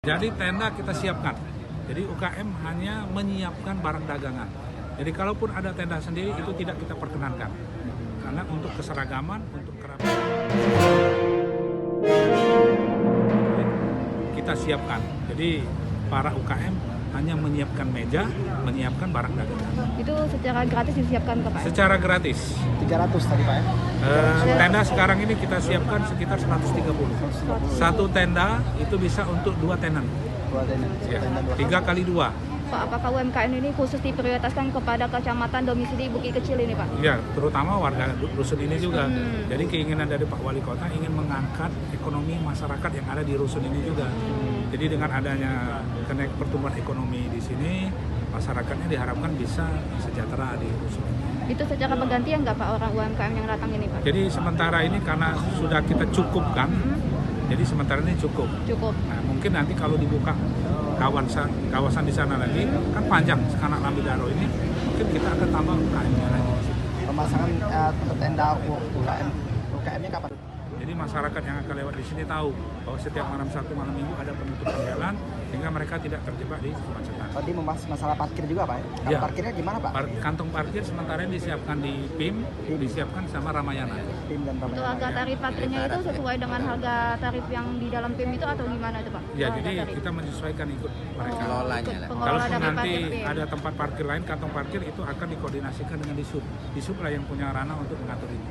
Jadi tenda kita siapkan. Jadi UKM hanya menyiapkan barang dagangan. Jadi kalaupun ada tenda sendiri itu tidak kita perkenankan. Karena untuk keseragaman, untuk kerapian kita siapkan. Jadi para UKM hanya menyiapkan meja, menyiapkan barang dagangan. Itu secara gratis disiapkan ke Pak? Secara gratis. 300 tadi Pak ya? Tenda sekarang ini kita siapkan sekitar 130. Satu tenda itu bisa untuk 2 tenan. 2 tenda. Ya, Tenda 2. 3 kali 2. Pak, apakah UMKM ini khusus diprioritaskan kepada kecamatan domisili Bukit Kecil ini Pak? Ya, terutama warga rusun ini juga. Jadi keinginan dari Pak Wali Kota ingin mengangkat ekonomi masyarakat yang ada di rusun ini juga. Jadi dengan adanya pertumbuhan ekonomi di sini, masyarakatnya diharapkan bisa sejahtera di rusun ini. Itu secara bergantian nggak Pak orang UMKM yang datang ini Pak? Jadi sementara ini karena sudah kita cukupkan, jadi sementara ini cukup. Cukup. Nah, mungkin nanti kalau dibuka kawasan di sana lagi, kan panjang Anak Lambidaro ini, mungkin kita akan tambah UKM-nya lagi. Pemasangan tenda UKM-nya kapan? Jadi masyarakat yang akan lewat di sini tahu bahwa setiap malam Sabtu, malam Minggu ada penutupan jalan sehingga mereka tidak terjebak di kemacetan. Tadi membahas masalah parkir juga Pak ya? Kalau Ya. parkirnya gimana Pak? Kantong parkir sementara ini disiapkan di PIM, disiapkan sama Ramayana. Tim dan Untuk Ramayana. harga tarif parkirnya itu sesuai dengan harga tarif yang di dalam PIM itu atau gimana itu Pak? Ya, Harga jadi tarif. kita menyesuaikan ikut mereka. Pengelola Kalaupun dari nanti parkir PIM. ada tempat parkir lain, kantong parkir itu akan dikoordinasikan dengan Disub. Disub lah yang punya ranah untuk mengatur ini.